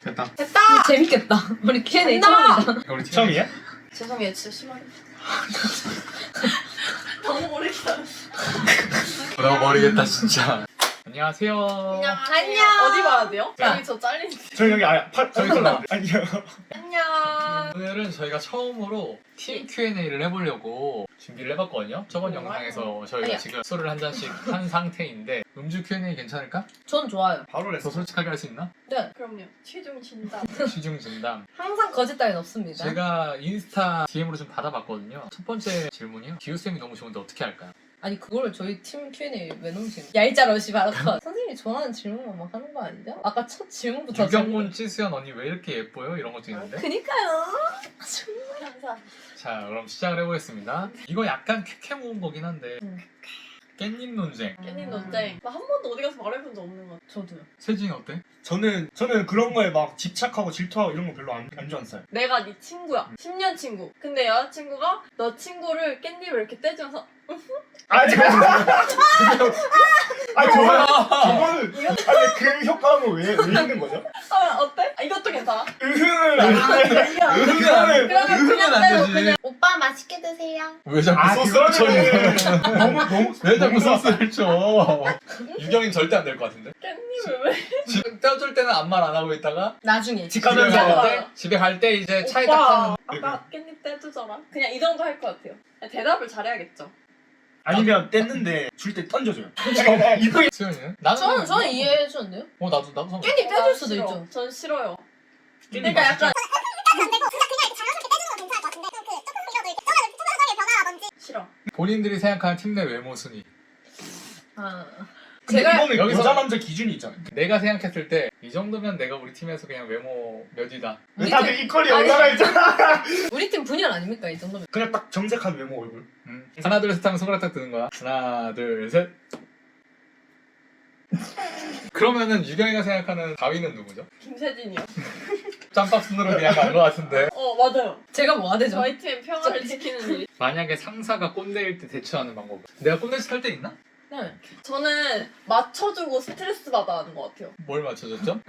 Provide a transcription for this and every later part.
됐다. 됐다! 재밌겠다. 우리 Q&A 된다! 처음이다. 우리 처음이야? 죄송해요, 진짜 심하게. 너무 오래 기다렸어. 너무 모르겠다 진짜. 안녕하세요. 안녕. 어디 봐야 돼요? 자. 여기 저 잘린. 저 여기 저기 있어. 아니요. 안녕. 오늘은 저희가 처음으로 팀 Q&A를 해보려고 준비를 해봤거든요. 저번 영상에서 저희가 아니야. 지금 술을 한 잔씩 한 상태인데 음주 Q&A 괜찮을까? 전 좋아요. 바로 더 냈어. 솔직하게 할 수 있나? 네. 그럼요. 최종 진담. 시중 진담. 항상 거짓 따윈 없습니다. 제가 인스타 DM으로 좀 받아봤거든요. 첫 번째 질문이요. 기우쌤이 너무 좋은데 어떻게 할까요? 아니 그거를 저희 팀 Q&A 왜 넣으시는 거예요? 얄짤없이 바라컷. 선생님이 좋아하는 질문만 막 하는 거 아니죠? 아까 첫 질문부터 유경문 찌수연 언니 왜 이렇게 예뻐요? 이런 것도 있는데. 그니까요. 항상. 자 그럼 시작을 해보겠습니다. 이거 약간 쾌쾌 모은 거긴 한데 깻잎 논쟁. 깻잎 논쟁. 나한 번도 어디 가서 말해본 적 없는 것 같아. 저도요. 세진이 어때? 저는 그런 거에 막 집착하고 질투하고 이런 거 별로 안 좋아했어요. 내가 네 친구야. 10년 친구. 근데 여자친구가 너 친구를 깻잎을 이렇게 떼주면서 아 잠깐만. 저거는 아니 그 효과음은 왜 있는 거죠? 어때? 이것도 괜찮아. 으흥을 안 해. 으흥은 그러면 그냥 안 떼고 되지. 그냥 오빠 맛있게 드세요. 왜 자꾸 아 소스를 쳐? 그거는 너무 왜 자꾸 너무 소스를 쳐? 유경이는 절대 안 될 것 같은데? 깻잎을 왜? 지금 떼어줄 때는 아무 말 안 하고 있다가 나중에. 집 집에 가면서 갈 때 이제 차에 딱 오빠 타는 아까 깻잎 떼주더라. 그냥 이 정도 할 것 같아요. 대답을 잘해야겠죠. 아니면 뗐는데 줄 때 던져줘요. 이거 수연이는? 나는 저는 이해해 주는데요? 나도 상관. 깻잎 떼줄 수도 싫어. 있죠. 전 싫어요. 깻잎 그러니까 약간 싫어. 본인들이 생각하는 팀 내 외모 순위. 아. 근데 제가 이거는 여기서- 여자 남자 기준이 있잖아요. 내가 생각했을 때 이 정도면 내가 우리 팀에서 그냥 외모 몇이다. 우리 다들 팀- 이퀄이 아니. 얼마나 있잖아. 우리 팀 분열 아닙니까 이 정도면? 그냥 딱 정색한 외모 얼굴. 하나 둘 셋 하면 손가락 딱 드는 거야. 하나 둘 셋. 그러면은 유경이가 생각하는 4위는 누구죠? 김세진이요. 짬밥 순으로 그냥 간 거 같은데. 맞아요. 제가 뭐 하대죠? 저희 팀 평화를 지키는 일. 만약에 상사가 꼰대일 때 대처하는 방법. 내가 꼰대 짓 할 때 있나? 네. 저는 맞춰주고 스트레스 받아 하는 것 같아요. 뭘 맞춰줬죠?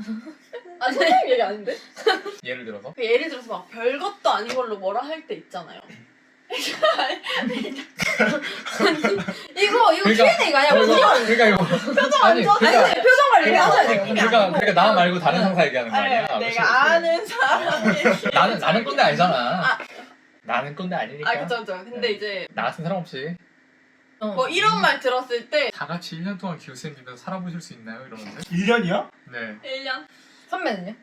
아니 선생님 얘기 아닌데? 예를 들어서. 예를 들어서 막 별것도 아닌 걸로 뭐라 할 때 있잖아요. 이거 Q&A가 아니라 분열. 그러니까 이거. 아니 안 좋아. 아니 표정 관리 하셔야 돼요. 그러니까 나 말고 다른 상사 얘기하는 거 아니야? 아니, 그치, 내가 그치. 아는 사람이 나는 꼰대 아니잖아. 아. 나는 꼰대 아니니까. 그쵸. 근데 네. 이제 나 같은 사람 없이 뭐 이런 말 들었을 때 다 같이 1년 동안 기우쌤 집에서 살아보실 수 있나요? 이러는데. 1년이야? 네. 1년 선배는요?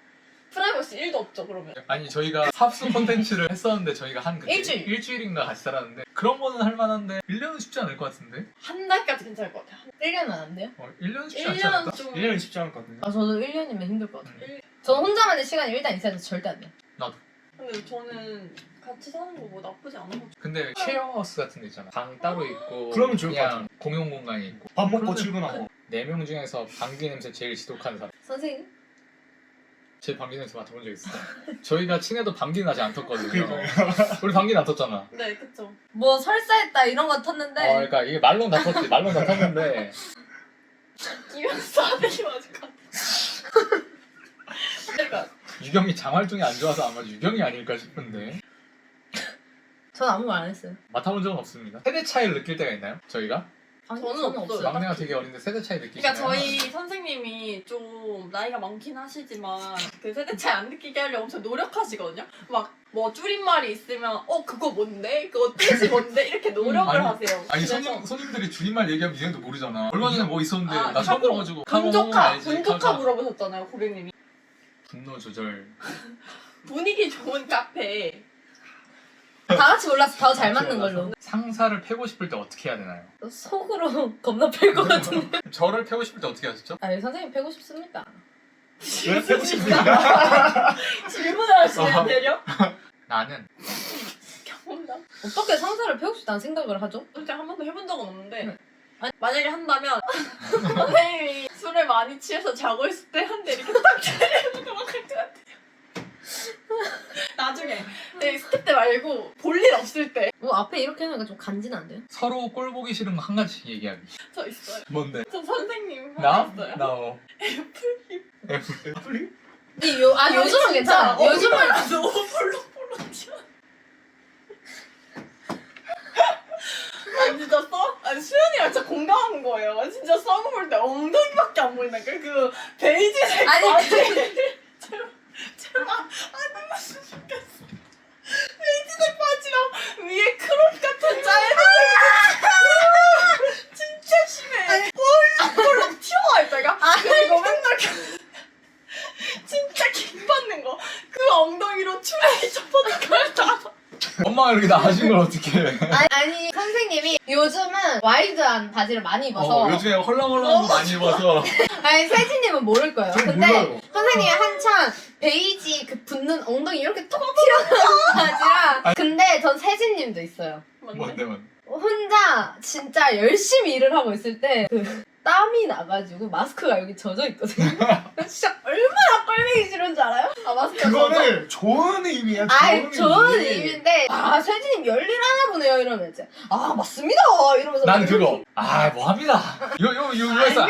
프라이버시 1도 없죠 그러면. 아니 저희가 합숙 콘텐츠를 했었는데 저희가 한 그때 일주일. 일주일인가 같이 살았는데 그런 거는 할 만한데 1년은 쉽지 않을 것 같은데. 한 달까지 괜찮을 것 같아요. 1년은 안 돼요? 1년은 쉽지 않지 않을까? 1년 좀 1년이 쉽지 않을 것 같은데. 아 저도 1년이면 힘들 것 같아요. 일- 저는 혼자만의 시간이 일단 있어야 돼서 절대 안 돼요. 근데 저는 같이 사는 거 뭐 나쁘지 않은 거죠. 근데 쉐어하우스 같은 데 있잖아. 방 따로 있고 그러면 좋을 것 그냥 공용 공간이 있고 밥 먹고 그러면- 출근하고. 4명 중에서 방귀 냄새 제일 지독한 사람. 선생님? 제 방귀 냄새 맡아본 적 있어. 저희가 친해도 방귀는 아직 안 텄거든요. 그러니까요. 우리 방귀는 안 텄잖아. 네 그쵸. 뭐 설사했다 이런 거 텄는데 그러니까 이게 말로는 다 텄지. 말로는 다 텄는데 끼면 싸대기 맞을 것 같아. 그러니까 유경이 장활동이 안 좋아서 아마 유경이 아닐까 싶은데 전 아무 말 안 했어요. 맡아본 적은 없습니다. 세대 차이를 느낄 때가 있나요? 저희가? 아니, 저는 없어요. 막내가 되게 어린데 세대 차이 느끼시나요? 그러니까 저희 선생님이 좀 나이가 많긴 하시지만 그 세대 차이 안 느끼게 하려고 엄청 노력하시거든요. 막 뭐 줄임말이 있으면 그거 뭔데? 그거 뜻이 뭔데? 이렇게 노력을 아니, 하세요. 아니 그래서 손님들이 줄임말 얘기하면 니네도 모르잖아. 얼마 전에 뭐 있었는데 나 처음 카고, 들어가지고 분조카 카고 물어보셨잖아요 고객님이. 분노 조절. 분위기 좋은 카페. 다 같이 몰라서 더 잘 맞는 걸로. 상사를 패고 싶을 때 어떻게 해야 되나요? 속으로 겁나 팰 것 같은데. 저를 패고 싶을 때 어떻게 하셨죠? 아니 선생님 패고 싶습니다. 왜 패고 싶습니까? 질문을 하시네요 대려? 나는 경험담? 어떻게 상사를 패고 싶다는 생각을 하죠? 솔직히 한 번도 해본 적은 없는데 네. 만약에 한다면 선생님이 술을 많이 취해서 자고 있을 때 한 대 이렇게 딱 때리는 것만 할것 같아요. 나중에 스텝 때 말고 볼 일 없을 때 저 뭐 앞에 이렇게 하니까 좀 간지난데요? 서로 꼴 보기 싫은 거 한 가지 얘기하기. 있어요. 뭔데? 저 선생님 나? 화났어요. 나 애플 애플이? 근데 요즘은 괜찮아. 요즘은 너무 볼록볼록 튀어. 아니 진짜 아니 수연이랑 진짜 공감한 거예요. 진짜 썸을 볼 때 엉덩이밖에 안 보인다니까. 그 베이지색 아니, 바지를 제발 안 눌렀으면 좋겠어. 베이지색 바지랑 위에 크롭 같은 짧은 진짜 심해. 볼록 튀어와 있다가 그리고 맨날 진짜 킹 받는 거. 그 엉덩이로 추레이 접어든 걸 다. 엄마가 이렇게 나아진 걸 어떡해. 아니 선생님이 요즘은 와이드한 바지를 많이 입어서 요즘에 헐렁헐렁한 거 많이 입어서. 아니 세진님은 모를 거예요. 전 근데 몰라요. 선생님이 한참 베이지 그 붙는 엉덩이 이렇게 톡 튀어나오는 바지랑 근데 전 세진님도 있어요. 뭔데. 혼자 진짜 열심히 일을 하고 있을 때 그 땀이 나가지고 마스크가 여기 젖어 있거든요. 진짜 얼마나 꼴보기 싫은 줄 알아요? 아 마스크가 젖어? 그거는 좋은 의미야. 아이 좋은 의미. 의미인데 아 세진님 열일하나 보네요 이러면 이제 아 맞습니다 이러면서 난 그거. 뭐합니다. 요에서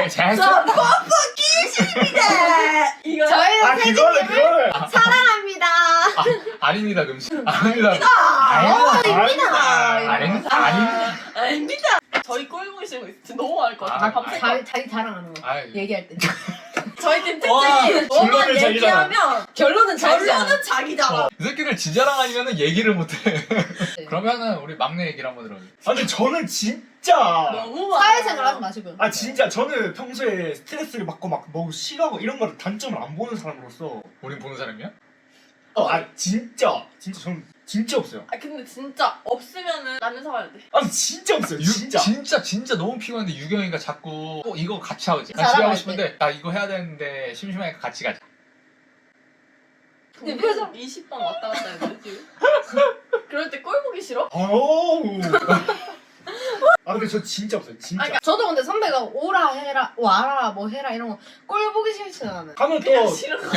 잘 저 뻑뻑이십니다. 이거 저희는 세진님을 그거를. 사랑합니다. 아닙니다 금식. 아닙니다. 아닙니다. 아닙니다. 저희 꼴 보기 싫은 거 있어. 너무 많을 것 같아. 밤새 자기 자랑하는 거 아이. 얘기할 때 저희 팀 와, 특징이 뭐만 결론은 자기잖아. 얘기하면 결론은 자기잖아. 결론은 자기잖아. 이 새끼들 지자랑 아니면은 얘기를 못해. 그러면은 우리 막내 얘기를 한번 들어줘. 아 근데 저는 진짜. 너무 많아. 사회생활 하지 마시고요. 아 진짜 저는 평소에 스트레스를 받고 막 너무 싫어하고 이런 거를 단점을 안 보는 사람으로서. 우린 보는 사람이야? 진짜 저는 진짜 없어요. 아 근데 진짜 없으면은 라면 사와야 돼. 진짜 없어요. 진짜. 진짜 너무 피곤한데 유경이가 자꾸 이거 같이 하지. 같이 자랑할 하고 싶은데 나 이거 해야 되는데 심심하니까 같이 가자. 네, 표정. 20번 왔다 갔다 했는데 지금. 그럴 때 꼴 보기 싫어? 아우. 근데 저 진짜 없어요. 진짜. 아니, 저도 근데 선배가 오라 해라 와라 뭐 해라 이런 거 꼴 보기 싫지는 않아요. 가면 그냥 또 싫은 거.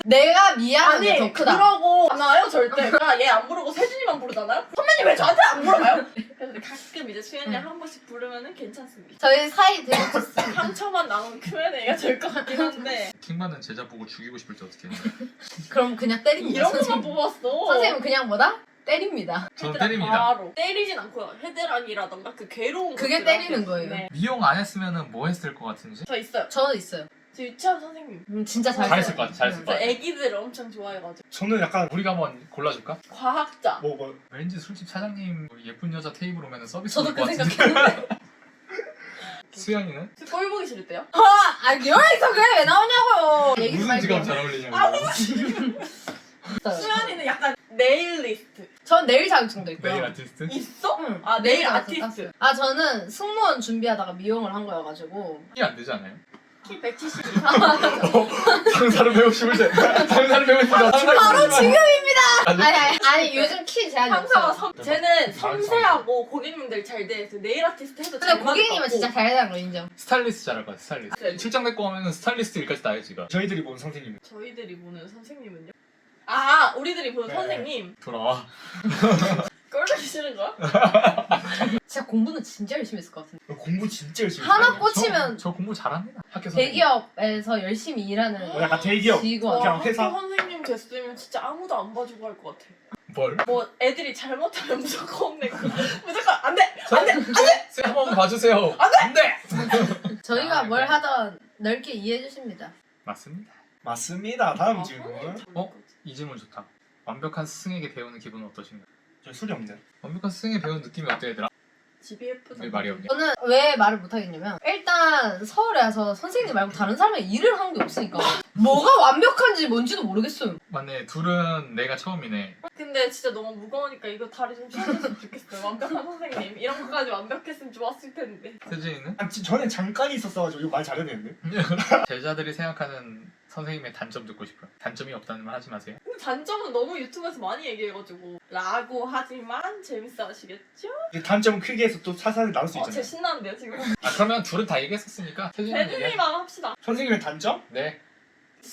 내가 미안한 게 더 아니 크다. 그러고 안 와요 절대. 그러니까 얘 안 부르고 세준이만 부르잖아요. 선배님 왜 저한테 안 물어봐요? 그래서 가끔 이제 수연이 한 번씩 부르면은 괜찮습니다. 저희 사이 되게 좋습니다. 상처만 남은 Q&A가 될 것 같긴 한데 킹받는 제자 보고 죽이고 싶을 때 어떻게 해? 그럼 그냥 때립니다. 이런 것만 선생님. 뽑았어. 선생님은 그냥 뭐다? 때립니다. 저는 헤드락 때립니다. 바로. 때리진 않고요. 헤드락이라던가 그 괴로운 그게 것들 때리는 할게요. 거예요. 네. 미용 안 했으면은 뭐 했을 것 같은지? 저 있어요. 저는 있어요. 저 유치원 선생님. 진짜 잘 잘했을 것 같아. 잘했을 것 저 같아. 애기들 엄청 좋아해가지고. 저는 약간 우리가 한번 골라줄까? 과학자. 뭐 왠지 술집 사장님 예쁜 여자 테이블 오면은 서비스 저도 줄 그 것 같은데. 생각했는데. 수연이는? 저 꼴 보기 싫을 때요? 아, 여기서 그래 왜 나오냐고요. 얘기 좀 무슨 직업 할게요. 잘 어울리냐고. 수연이는 약간 네일리스트. 전 내일 자격증도 있고요. 네일 아티스트? 있어? 응. 아 네일 자격증 아티스트. 땄어요. 아 저는 승무원 준비하다가 미용을 한 거여가지고 이게 안 되지 않아요? 키 170 상사를 배우고 싶을 때. 상사를 배우고 싶을 때. 바로 지금입니다. 아니, 아니 요즘 키 제한이 상사가 없어요. 쟤는 섬세하고 고객님들 잘 돼. 네일 아티스트 해도 근데 잘 맞을 고객님은 것 진짜 같고. 잘 되는 거 인정. 스타일리스트 잘할 거야, 스타일리스트. 네. 출장 데리고 가면은 스타일리스트 일까지 다 해지, 이거. 저희들이 본 선생님. 저희들이 보는 선생님은요? 아 우리들이 보는 네. 선생님 돌아와. 꼴보기 싫은 거야? 진짜 공부는 진짜 열심히 했을 것 같은데. 공부 진짜 열심히 하나 했어요. 꽂히면 저 공부 잘합니다. 학교 선생님. 대기업에서 열심히 일하는 약간 대기업. 직원. 그냥 학교 회사? 선생님 됐으면 진짜 아무도 안 봐주고 할 것 같아. 뭘? 뭐 애들이 잘못하면 무조건 혼내고 무조건 안돼 쌤 한번 봐주세요. 안 돼! 저희가 아, 뭘 네. 하던 넓게 이해해 주십니다. 맞습니다. 맞습니다. 다음 질문. 어? 이 질문 좋다. 완벽한 스승에게 배우는 기분은 어떠신가요? 저 술이 없네. 완벽한 스승에게 배우는 느낌이 어때, 얘들아? 집이 예쁘다. 왜 말이 없냐? 저는 왜 말을 못 하겠냐면 일단 서울에 와서 선생님 말고 다른 사람이 일을 한 게 없으니까 뭐가 완벽한지 뭔지도 모르겠어요. 맞네, 둘은 내가 처음이네. 근데 진짜 너무 무거우니까 이거 다리 좀 치워줬으면 좋겠어요. 완벽한 선생님 이런 것까지 완벽했으면 좋았을 텐데. 세진이는? 전에 잠깐 있었어가지고 이거 말 잘해야 되는데. 제자들이 생각하는 선생님의 단점 듣고 싶어요. 단점이 없다는 말 하지 마세요. 근데 단점은 너무 유튜브에서 많이 얘기해가지고 라고 하지만 재밌어 하시겠죠? 이제 단점은 크게 해서 또 사사를 나눌 수 제 있잖아요. 신나는데요 지금? 아, 그러면 둘은 다 얘기했었으니까 세진이는 얘기해. 배드님만 합시다. 선생님의 단점? 네.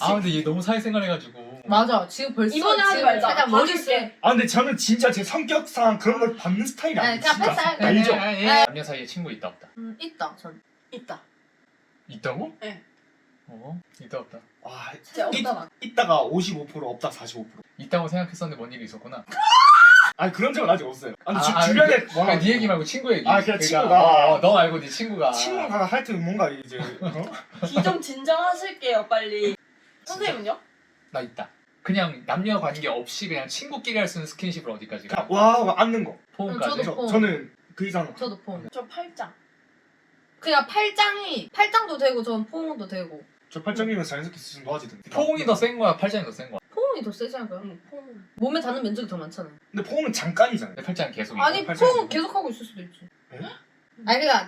아, 근데 얘 너무 사회생활 해가지고. 맞아. 지금 벌써 이번에 하지 지금 말자. 살짝 봐줄게. 머릿속에 근데 저는 진짜 제 성격상 그런 걸 받는 스타일이 아니, 아니에요. 그냥 진짜. 뺐어요, 그냥. 알죠? 남녀 사이에 친구 있다 없다. 있다 전. 있다. 있다고? 네. 있다 없다. 와 진짜 없다 막. 있다가 55% 없다 45%. 있다고 생각했었는데 뭔 일이 있었구나. 아니 그런 적은 아직 없어요. 아니 아, 주변에 아, 네 얘기 말고 친구 얘기. 아, 그냥 친구가. 너 말고 네 친구가. 친구가 하여튼 뭔가 이제 귀 좀 진정하실게요 빨리. 선생님은요? 나 있다. 그냥 남녀 관계 없이 그냥 친구끼리 할 수 있는 스킨십을 어디까지 가? 그냥 와 앉는 거. 포옹까지. 저도. 저는 그 이상. 저도 포옹. 저 팔짱. 그냥 팔짱도 되고 전 포옹도 되고. 저 팔짱이면 자연스럽게 수준 놓아지던데. 포옹이 더 센 거야? 팔짱이 더 센 거야? 포옹이 더 세지 않을까요? 응 폼. 몸에 닿는 면적이 더 많잖아요. 근데 포옹은 잠깐이잖아요. 내 팔짱은 계속 아니 있고. 팔짱이 포옹 계속 하고 있을 수도 있지. 에? 아니 그러니까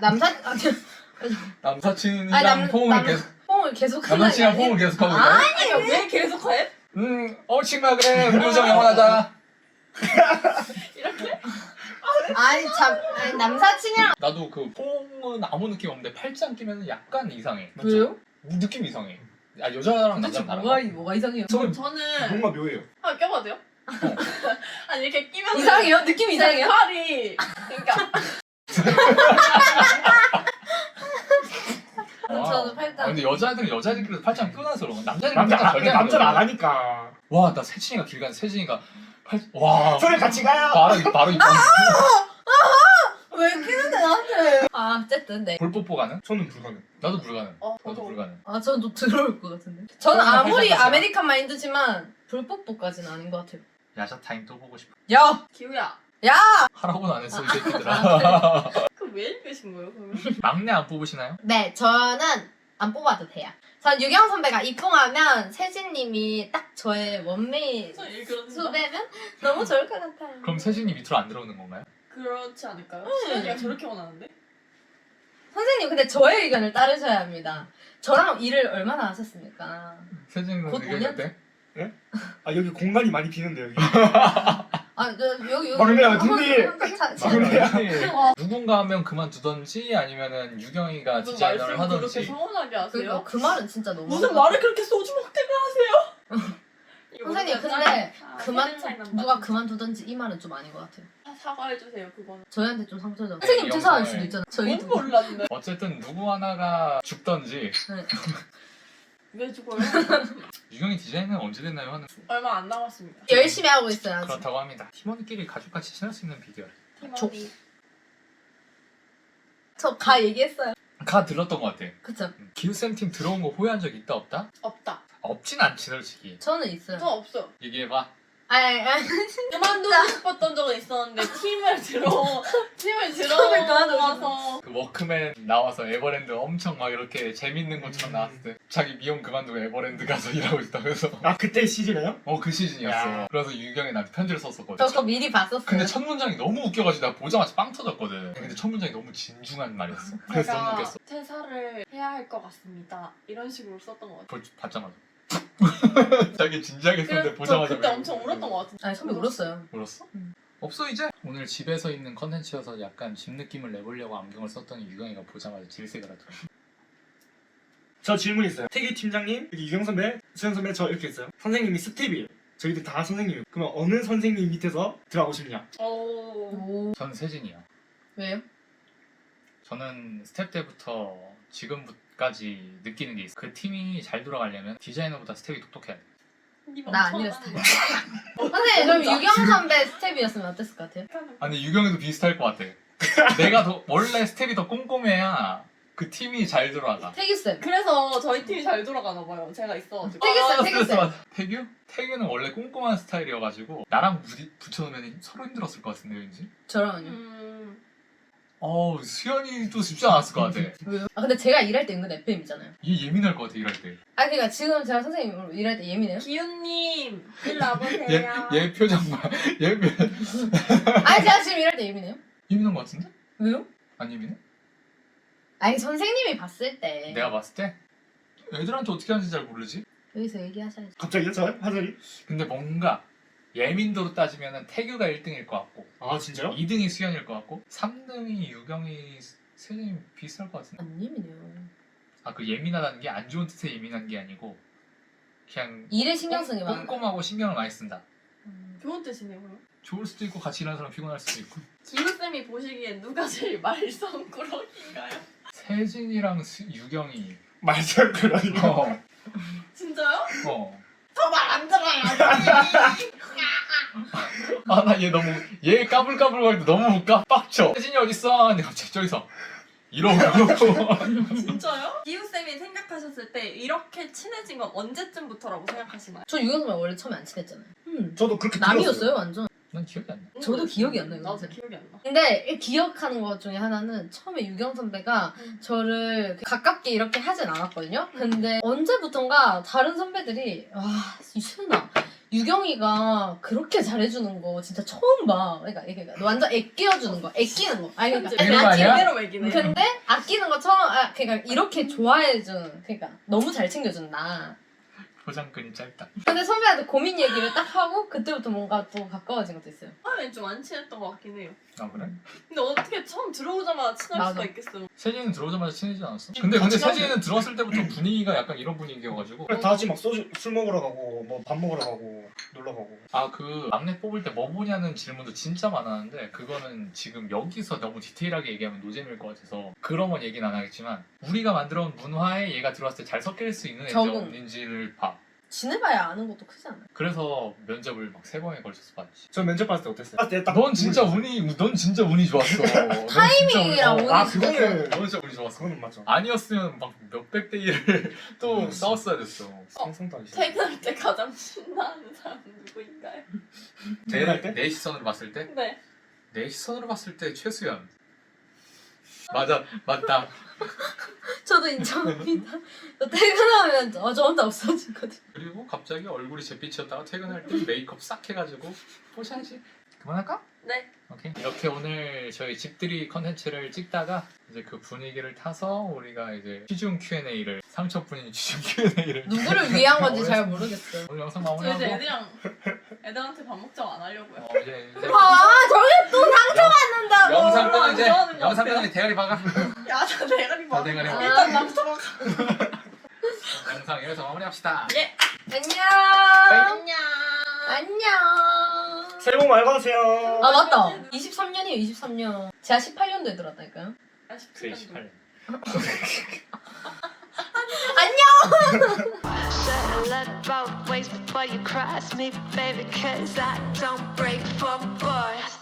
남사친이랑 포옹을 계속 포옹을 계속 하는 게 남사친이랑 아니라 포옹을 계속 하고 아니, 있다. 아니 왜 계속 해? 친구야 그래 우리 우정 영원하자. 이렇게? 아니 남사친이랑 나도 그 포옹은 아무 느낌 없는데 팔짱 끼면 약간 이상해. 왜요? 느낌 이상해. 아 여자랑 도대체 남자랑 다른 뭐가 이상해요? 저는 뭔가 묘해요. 한번 껴봐도 돼요? 아니 이렇게 끼면 이상해요? 느낌 이상해요? 팔이 그러니까 저도 팔짱. 근데 여자애들끼리도 팔짱 껴놔서 그런 거. 남자들끼리 팔짱 절대 안 남자는 안 껴. 하니까. 와, 나 세진이가 길 가는 세진이가 와. 저희 같이 가요. 바로 입 왜 끼는데 나한테? 어쨌든 네. 볼뽀뽀 가는? 저는 불가능. 나도 불가능. 나도 저도 불가능. 저는 좀 들어올 것 같은데. 저는 포옹이나 아무리 팔짱 아메리칸 마인드지만 불뽀뽀까지는 아닌 것 같아요. 야자 타임 또 보고 싶어. 야! 기우야 하라고는 안 했어 이 새끼들아. 그 왜 읽으신 거예요 그러면? 막내 안 뽑으시나요? 네, 저는 안 뽑아도 돼요. 전 유경 선배가 입봉하면 세진님이 딱 저의 원메이 저 읽으는 수배면 너무 좋을 것 같아요. 그럼 세진이 밑으로 안 들어오는 건가요? 그렇지 않을까요? 수연이가 저렇게 원하는데? 선생님, 근데 저의 의견을 따르셔야 합니다. 저랑 일을 얼마나 하셨습니까? 세진이는 곧 의견이 5년? 어때? 아 여기 공간이 많이 비는데 여기. 여기 막내야, 한번 근데. 차- 누군가 하면 그만두던지 아니면은 유경이가 무슨 디자이너를 말씀 그렇게 하던지. 서운하게 하세요? 그러니까 그 말은 진짜 너무 무슨 말을 그렇게 소주 먹대가 하세요? 이거 선생님, 모르겠다. 근데 세대 차이 난다, 누가 진짜. 그만두던지 이 말은 좀 아닌 것 같아요. 사과해주세요 그거는. 저희한테 좀 상처죠. 네, 선생님 퇴사할 영상을- 수도 있잖아요. 전 저희도. 몰랐네. 어쨌든 누구 하나가 죽던지. 네. 왜 죽어요? 유경이 디자이너는 언제 됐나요? 하는 얼마 안 남았습니다. 열심히 하고 있어요. 아직. 그렇다고 합니다. 팀원끼리 가족같이 친할 수 있는 비결. 팀원이. 저 가 얘기했어요. 가 들었던 것 같아. 그쵸? 기우쌤 팀 들어온 거 후회한 적 있다 없다? 없다. 없진 않지 솔직히. 저는 있어요. 저 없어요. 얘기해봐. 아니 그만두고 싶었던 적은 있었는데 팀을 처음에 들어와서 그 워크맨 나와서 에버랜드 엄청 막 이렇게 재밌는 것처럼 나왔을 때 자기 미용 그만두고 에버랜드 가서 일하고 있다면서. 아 그때 시즌이에요? 그 시즌이었어. 야. 그래서 유경이 나한테 편지를 썼었거든. 저 그거 미리 봤었어요. 근데 첫 문장이 너무 웃겨가지고 나 보자마자 빵 터졌거든. 근데 첫 문장이 너무 진중한 말이었어. 그래서 너무 제가 웃겼어. 퇴사를 해야 할 것 같습니다. 이런 식으로 썼던 것 같아요. 봤자마자. 자기 진지하게 썼는데 그래서 보자마자 그때 왜 엄청 울었던 것 같은데. 아니 선배 울었어요. 울었어? 응. 없어 이제? 오늘 집에서 있는 컨텐츠여서 약간 집 느낌을 내보려고 안경을 썼더니 유경이가 보자마자 질색을 하더라. 저 질문 있어요. 태기 팀장님, 여기 유경 선배, 수현 선배 저 이렇게 있어요. 선생님이 스텝이에요. 저희들 다 선생님이에요. 그러면 어느 선생님 밑에서 들어가고 싶냐? 오. 오. 전 세진이요. 왜요? 저는 스텝 때부터 지금까지 느끼는 게 있어요. 그 팀이 잘 돌아가려면 디자이너보다 스텝이 똑똑해야 돼. 나 아니라 스텝. 선생님 그럼 유경 선배 스텝이었으면 어땠을 것 같아요? 아니 유경이도 비슷할 것 같아. 내가 원래 스텝이 더 꼼꼼해야 그 팀이 잘 돌아가. 태규쌤. 그래서 저희 팀이 잘 돌아가나 봐요. 제가 있어가지고. 태규쌤, 태규쌤. 스트레스 받아. 태규? 태규는 원래 꼼꼼한 스타일이어가지고 나랑 붙여놓으면 서로 힘들었을 것 같은데 왠지? 저랑은요. 수현이도 쉽지 않았을 것 같아. 왜요? 근데 제가 일할 때 은근 FM이잖아요. 얘 예민할 것 같아 일할 때. 그러니까 지금 제가 선생님으로 일할 때 예민해요? 기훈님 일로 와보세요. 얘 표정 봐. 얘 제가 지금 일할 때 예민해요? 예민한 것 같은데? 왜요? 안 예민해? 선생님이 봤을 때 내가 봤을 때 애들한테 어떻게 하는지 잘 모르지? 여기서 얘기하셔야죠. 갑자기요? 저? 하자리? 근데 뭔가 예민도로 따지면 태규가 1등일 것 같고 아 진짜요? 2등이 수현일 것 같고 3등이 유경이 세진이 비슷할 것 같은데. 안 예민해요. 그 예민하다는 게 안 좋은 뜻의 예민한 게 아니고 그냥 일에 신경 쓰는 게 많아요. 꼼꼼하고 신경을 많이 쓴다. 좋은 뜻이네요. 그럼. 좋을 수도 있고 같이 일하는 사람 피곤할 수도 있고. 기훈쌤이 보시기엔 누가 제일 말썽꾸러기인가요? 세진이랑 유경이 말잘 그러니까. 진짜요? 어. 저 말 안 들어요. 아 나 얘 너무 얘 까불까불거리는데 너무 빡쳐. 혜진이 어딨어? 근데 갑자기 저기서 이러고 진짜요? 기우쌤이 생각하셨을 때 이렇게 친해진 건 언제쯤부터라고 생각하시나요? 저 유경선배 원래 처음에 안 친했잖아요. 저도 그렇게 남이었어요 완전. 난 기억이 안 나. 저도 기억이 안 나요, 나도 진짜. 기억이 안 나. 근데 기억하는 것 중에 하나는 처음에 유경 선배가 저를 가깝게 이렇게 하진 않았거든요. 근데 언제부턴가 다른 선배들이 이순아 유경이가 그렇게 잘해주는 거 진짜 처음 봐. 그러니까 완전 애끼어주는 거, 애끼는 거. 아니 그러니까 이런 거 아니야? 제대로 먹이네. 근데 아끼는 거 처음 그러니까 이렇게 좋아해주는 그러니까 너무 잘 챙겨준다. 포장끈이 짧다. 근데 선배한테 고민 얘기를 딱 하고 그때부터 뭔가 또 가까워진 것도 있어요. 처음엔 좀 안 친했던 것 같긴 해요. 아 그래? 근데 어떻게 처음 들어오자마자 친할 맞아. 수가 있겠어요? 세진이는 들어오자마자 친해지지 않았어? 근데 세진이는 들어왔을 때부터 분위기가 약간 이런 분위기여가지고 다 같이 막 술 먹으러 가고 뭐 밥 먹으러 가고 놀러 가고. 아 그 막내 뽑을 때 뭐 보냐는 질문도 진짜 많았는데 그거는 지금 여기서 너무 디테일하게 얘기하면 노잼일 것 같아서 그런 건 얘기는 안 하겠지만 우리가 만들어온 문화에 얘가 들어왔을 때 잘 섞일 수 있는 애인지 적응. 없는지를 봐. 지내봐야 아는 것도 크지 않아요? 그래서 면접을 막 3번에 걸쳐서 봤지. 저 면접 봤을 때 어땠어요? 봤을 때딱 넌 진짜 운이 좋았어. 타이밍이랑 운이 아 진짜 그거는 넌 진짜 운이 좋았어. 그거는 맞죠. 아니었으면 막 몇백 대 1을 또 싸웠어야 됐어. 상상도 안 시. 퇴근할 때 가장 신나는 사람은 누구인가요? 퇴근할 때? 내 시선으로 봤을 때? 네. 내 시선으로 봤을 때 최수연. 맞다. 저도 인정합니다. 저 퇴근하면 저 혼자 없어지거든. 그리고 갑자기 얼굴이 잿빛이었다가 퇴근할 때 메이크업 싹 해가지고 포샤지. 그만할까? 네. 오케이. 이렇게 오늘 저희 집들이 컨텐츠를 찍다가 이제 그 분위기를 타서 우리가 이제 취중 Q&A를 상처뿐인 취중 Q&A를 누구를 위한 건지 잘 모르겠어요. 오늘 영상 저 마무리하고 이제 애들한테 밥 먹자고 안 하려고요. 이제 저게 또 상처받는다고. 영상 끄는 안 이제 좋아하는 것 영상 같아요. 끄는 이제 대가리 박아. 야, 나 대가리 봐. 대가리 봐. 일단 나부터 봐. 영상 여기서 마무리합시다. 예. 안녕. 안녕. 안녕. 새해 복 많이 받으세요. 아 맞다. 23년이에요 23년. 제가 18년도에 들어왔다니까요. 그래 18년. Said I love both ways before you cross me, baby, 'cause I don't break for boys.